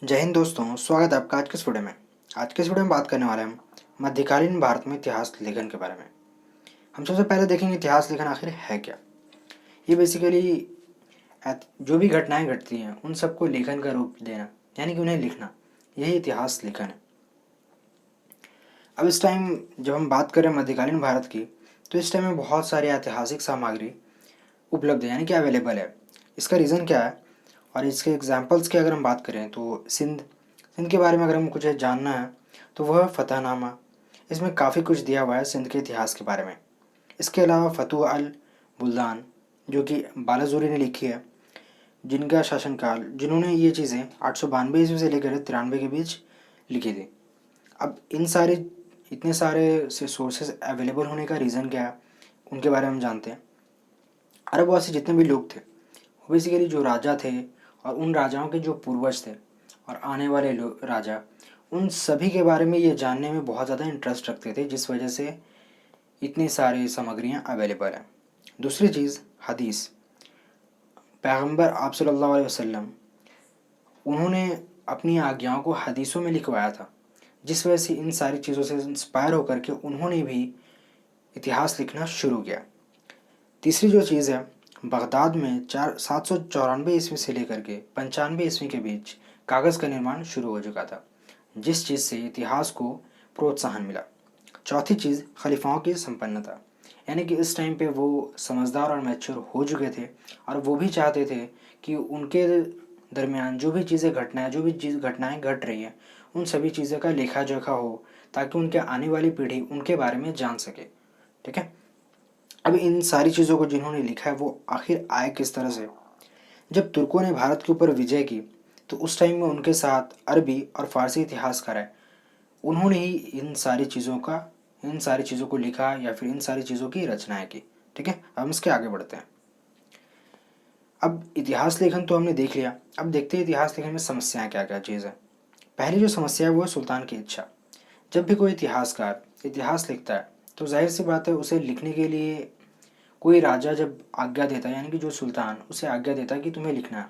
जय हिंद दोस्तों, स्वागत है आपका आज के इस वीडियो में। आज के इस वीडियो में बात करने वाले हैं हम मध्यकालीन भारत में इतिहास लेखन के बारे में। हम सबसे पहले देखेंगे इतिहास लेखन आखिर है क्या। ये बेसिकली जो भी घटनाएं घटती हैं उन सबको लेखन का रूप देना, यानी कि उन्हें लिखना, यही इतिहास लेखन है। अब इस टाइम जब हम बात करें मध्यकालीन भारत की, तो इस टाइम में बहुत सारी ऐतिहासिक सामग्री उपलब्ध है, यानी कि अवेलेबल है। इसका रीज़न क्या है और इसके एग्जाम्पल्स की अगर हम बात करें तो सिंध सिंध के बारे में अगर हमको कुछ जानना है तो वह फ़तहनामा, इसमें काफ़ी कुछ दिया हुआ है सिंध के इतिहास के बारे में। इसके अलावा फतुह अल बुल्दान, जो कि बालाजुरी ने लिखी है, जिनका शासनकाल, जिन्होंने ये चीज़ें 892 ईस्वी से लेकर 93 के बीच लिखी थी। अब इतने सारे से सोर्सेज अवेलेबल होने का रीज़न क्या है, उनके बारे में हम जानते हैं। अरबवासी जितने भी लोग थे, वो बेसिकली जो राजा थे और उन राजाओं के जो पूर्वज थे और आने वाले राजा, उन सभी के बारे में ये जानने में बहुत ज़्यादा इंटरेस्ट रखते थे, जिस वजह से इतनी सारी सामग्रियाँ अवेलेबल हैं। दूसरी चीज़ हदीस। पैगंबर आप सल्लल्लाहु अलैहि वसल्लम, उन्होंने अपनी आज्ञाओं को हदीसों में लिखवाया था, जिस वजह से इन सारी चीज़ों से इंस्पायर होकर के उन्होंने भी इतिहास लिखना शुरू किया। तीसरी जो चीज़ है, बगदाद में 794 ईस्वी से लेकर के 95 ईस्वी के बीच कागज़ का निर्माण शुरू हो चुका था, जिस चीज़ से इतिहास को प्रोत्साहन मिला। चौथी चीज़ खलीफाओं की संपन्नता, यानी कि इस टाइम पे वो समझदार और मैच्योर हो चुके थे और वो भी चाहते थे कि उनके दरमियान जो भी चीज़ घटनाएं घट रही हैं, उन सभी चीज़ों का लेखा जोखा हो, ताकि उनके आने वाली पीढ़ी उनके बारे में जान सके। ठीक है। अब इन सारी चीज़ों को जिन्होंने लिखा है वो आखिर आए किस तरह से। जब तुर्कों ने भारत के ऊपर विजय की, तो उस टाइम में उनके साथ अरबी और फारसी इतिहासकार है, उन्होंने ही इन सारी चीज़ों को लिखा या फिर इन सारी चीज़ों की रचनाएं की। ठीक है। अब हम इसके आगे बढ़ते हैं। अब इतिहास लेखन तो हमने देख लिया, अब देखते हैं इतिहास लेखन में समस्याएं क्या क्या चीज़ है। पहली जो समस्या है वो है सुल्तान की इच्छा। जब भी कोई इतिहासकार इतिहास लिखता है, तो जाहिर सी बात है उसे लिखने के लिए कोई राजा जब आज्ञा देता है, यानी कि जो सुल्तान उसे आज्ञा देता है कि तुम्हें लिखना है,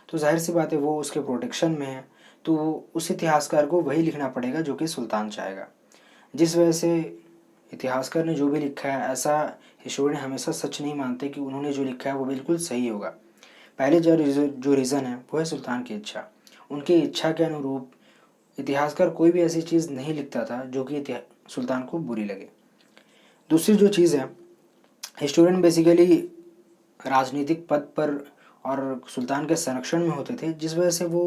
तो जाहिर सी बात है वो उसके प्रोटेक्शन में है, तो उस इतिहासकार को वही लिखना पड़ेगा जो कि सुल्तान चाहेगा। जिस वजह से इतिहासकार ने जो भी लिखा है, ऐसा हिस्टोरियन हमेशा सच नहीं मानते कि उन्होंने जो लिखा है वो बिल्कुल सही होगा। पहले जो रीज़न है वो है सुल्तान की इच्छा। उनकी इच्छा के अनुरूप इतिहासकार कोई भी ऐसी चीज़ नहीं लिखता था जो कि सुल्तान को बुरी लगे। दूसरी जो चीज़ है, हिस्टोरियन बेसिकली राजनीतिक पद पर और सुल्तान के संरक्षण में होते थे, जिस वजह से वो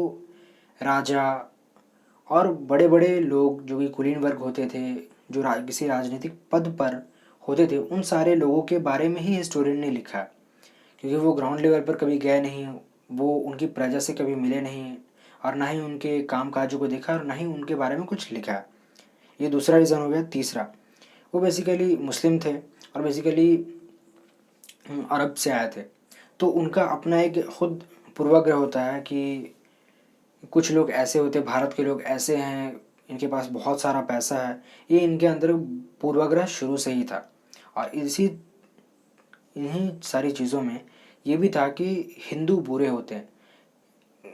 राजा और बड़े बड़े लोग जो कि कुलीन वर्ग होते थे, जो किसी राजनीतिक पद पर होते थे, उन सारे लोगों के बारे में ही हिस्टोरियन ने लिखा है, क्योंकि वो ग्राउंड लेवल पर कभी गए नहीं, वो उनकी प्रजा से कभी मिले नहीं और ना ही उनके काम काजों को देखा और ना ही उनके बारे में कुछ लिखा है। ये दूसरा रीज़न हो गया। तीसरा, वो बेसिकली मुस्लिम थे और बेसिकली अरब से आए थे, तो उनका अपना एक खुद पूर्वाग्रह होता है कि कुछ लोग ऐसे होते, भारत के लोग ऐसे हैं, इनके पास बहुत सारा पैसा है। ये इनके अंदर पूर्वाग्रह शुरू से ही था। और इन्हीं सारी चीज़ों में ये भी था कि हिंदू बुरे होते हैं,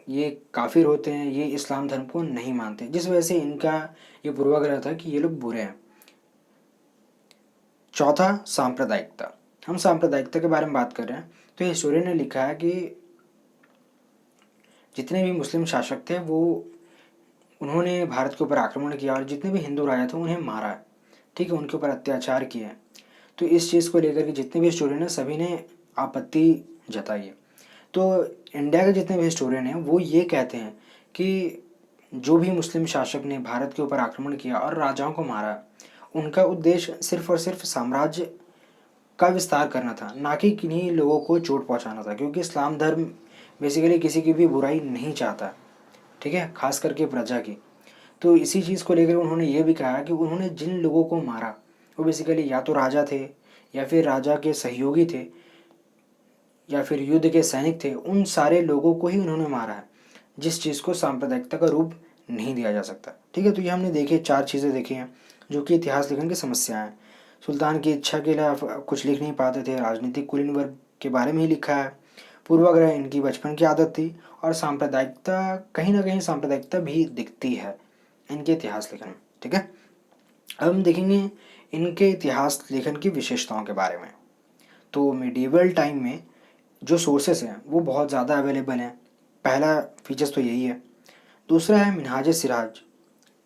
ये काफिर होते हैं, ये इस्लाम धर्म को नहीं मानते, जिस वजह से इनका ये पूर्वाग्रह था कि ये लोग बुरे हैं। चौथा, सांप्रदायिकता। हम सांप्रदायिकता के बारे में बात कर रहे हैं, तो हिस्टोरियन ने लिखा है कि जितने भी मुस्लिम शासक थे वो उन्होंने भारत के ऊपर आक्रमण किया और जितने भी हिंदू राजा थे उन्हें मारा है। ठीक है, उनके ऊपर अत्याचार किए हैं। तो इस चीज़ को लेकर के जितने भी हिस्टोरियन हैं सभी ने आपत्ति जताई है। तो इंडिया के जितने भी हिस्टोरियन हैं वो ये कहते हैं कि जो भी मुस्लिम शासक ने भारत के ऊपर आक्रमण किया और राजाओं को मारा, उनका उद्देश्य सिर्फ और सिर्फ साम्राज्य का विस्तार करना था, ना कि किन्हीं लोगों को चोट पहुंचाना था, क्योंकि इस्लाम धर्म बेसिकली किसी की भी बुराई नहीं चाहता। ठीक है, खास करके प्रजा की। तो इसी चीज़ को लेकर उन्होंने ये भी कहा कि उन्होंने जिन लोगों को मारा वो बेसिकली या तो राजा थे या फिर राजा के सहयोगी थे या फिर युद्ध के सैनिक थे, उन सारे लोगों को ही उन्होंने मारा है, जिस चीज़ को सांप्रदायिकता का रूप नहीं दिया जा सकता। ठीक है, तो ये हमने देखे, चार चीज़ें देखी हैं जो कि इतिहास लेखन की समस्या है। सुल्तान की इच्छा के लिए आप कुछ लिख नहीं पाते थे, राजनीतिक कुलीन वर्ग के बारे में ही लिखा है, पूर्वाग्रह इनकी बचपन की आदत थी, और सांप्रदायिकता, कहीं ना कहीं सांप्रदायिकता भी दिखती है इनके इतिहास लेखन में। ठीक है, अब हम देखेंगे इनके इतिहास लेखन की विशेषताओं के बारे में। तो मिडीवल टाइम में जो सोर्सेस हैं वो बहुत ज़्यादा अवेलेबल हैं, पहला फीचर्स तो यही है। दूसरा है मिनहाज सिराज,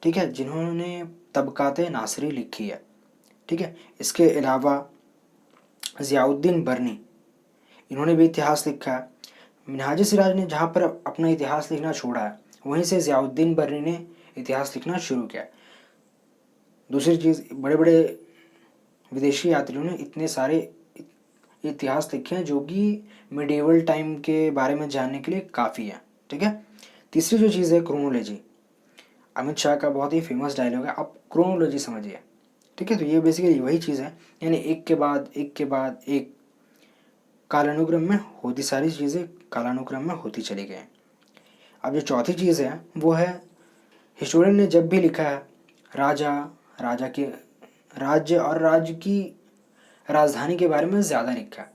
ठीक है, जिन्होंने तबकात नासरी लिखी है। ठीक है, इसके अलावा ज़ियाउद्दीन बरनी, इन्होंने भी इतिहास लिखा है। मिनहाज सिराज ने जहाँ पर अपना इतिहास लिखना छोड़ा है, वहीं से ज़ियाउद्दीन बरनी ने इतिहास लिखना शुरू किया। दूसरी चीज़, बड़े बड़े विदेशी यात्रियों ने इतने सारे इतिहास लिखे हैं जो कि मिडीवल टाइम के बारे में जानने के लिए काफ़ी है। ठीक है, तीसरी जो चीज़ है क्रोनोलॉजी, अमित शाह का बहुत ही फेमस डायलॉग है, आप क्रोनोलॉजी समझिए। ठीक है, तो ये बेसिकली वही चीज़ है, यानी एक के बाद एक के बाद एक कालानुक्रम में होती, सारी चीज़ें कालानुक्रम में होती चली गई। अब जो चौथी चीज़ है वो है, हिस्टोरियन ने जब भी लिखा है राजा, राजा के राज्य और राज्य की राजधानी के बारे में ज़्यादा लिखा है।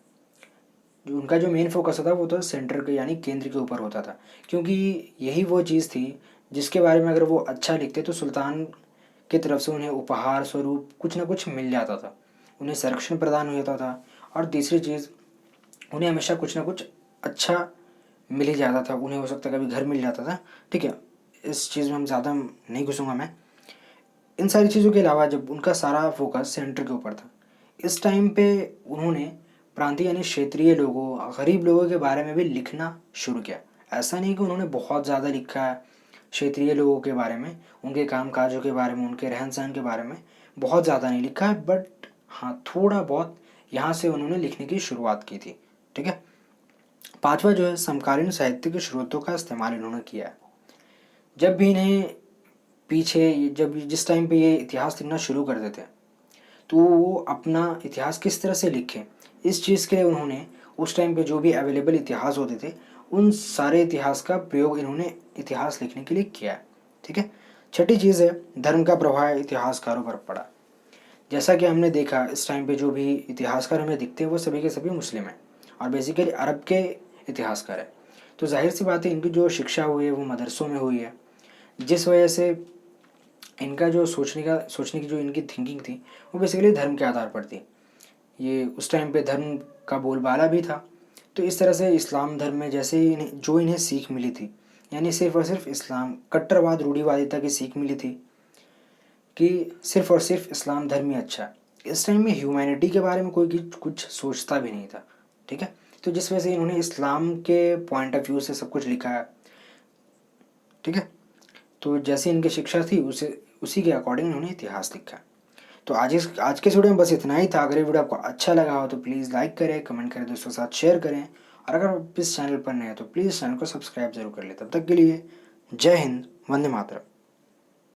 उनका जो मेन फोकस होता वो तो सेंटर के यानी केंद्र के ऊपर होता था, क्योंकि यही वो चीज़ थी जिसके बारे में अगर वो अच्छा लिखते तो सुल्तान की तरफ से उन्हें उपहार स्वरूप कुछ ना कुछ मिल जाता था, उन्हें संरक्षण प्रदान हो जाता था, और तीसरी चीज़ उन्हें हमेशा कुछ ना कुछ अच्छा मिल ही जाता था, उन्हें हो सकता है कभी घर मिल जाता था। ठीक है, इस चीज़ में हम ज़्यादा नहीं घुसूँगा मैं। इन सारी चीज़ों के अलावा जब उनका सारा फोकस सेंटर के ऊपर था, इस टाइम पे उन्होंने प्रांतीय यानी क्षेत्रीय लोगों, गरीब लोगों के बारे में भी लिखना शुरू किया। ऐसा नहीं कि उन्होंने बहुत ज़्यादा लिखा है क्षेत्रीय लोगों के बारे में, उनके काम काजों के बारे में, उनके रहन सहन के बारे में बहुत ज़्यादा नहीं लिखा है, बट हाँ थोड़ा बहुत यहाँ से उन्होंने लिखने की शुरुआत की थी। ठीक है, पांचवा जो है समकालीन साहित्य के स्रोतों का इस्तेमाल इन्होंने किया है। जब भी इन्हें पीछे, जब जिस टाइम पे ये इतिहास लिखना शुरू कर देते हैं, तो वो अपना इतिहास किस तरह से लिखें, इस चीज़ के लिए उन्होंने उस टाइम पे जो भी अवेलेबल इतिहास होते थे उन सारे इतिहास का प्रयोग इन्होंने इतिहास लिखने के लिए किया है। ठीक है, छठी चीज़ है धर्म का प्रभाव इतिहासकारों पर पड़ा। जैसा कि हमने देखा इस टाइम पे जो भी इतिहासकार हमें दिखते हैं वो सभी के सभी मुस्लिम हैं और बेसिकली अरब के इतिहासकार हैं। तो जाहिर सी बात है इनकी जो शिक्षा हुई है वो मदरसों में हुई है, जिस वजह से इनका जो सोचने की जो इनकी थिंकिंग थी वो बेसिकली धर्म के आधार पर थी। ये उस टाइम पे धर्म का बोलबाला भी था। तो इस तरह से इस्लाम धर्म में जैसे ही इन्हें सीख मिली थी, यानी सिर्फ और सिर्फ इस्लाम, कट्टरवाद रूढ़िवादिता की सीख मिली थी कि सिर्फ और सिर्फ इस्लाम धर्म ही अच्छा है। इस टाइम में ह्यूमैनिटी के बारे में कोई कुछ सोचता भी नहीं था। ठीक है, तो जिस वजह से इन्होंने इस्लाम के पॉइंट ऑफ व्यू से सब कुछ लिखा है। ठीक है, तो जैसी इनकी शिक्षा थी उसी के अकॉर्डिंग इन्होंने इतिहास लिखा। तो आज के वीडियो में बस इतना ही था। अगर ये वीडियो आपको अच्छा लगा हो तो प्लीज़ लाइक करें, कमेंट करें, दोस्तों के साथ शेयर करें, और अगर आप इस चैनल पर नए हैं तो प्लीज़ चैनल को सब्सक्राइब जरूर कर लें। तब तक के लिए जय हिंद, वंदे मातरम।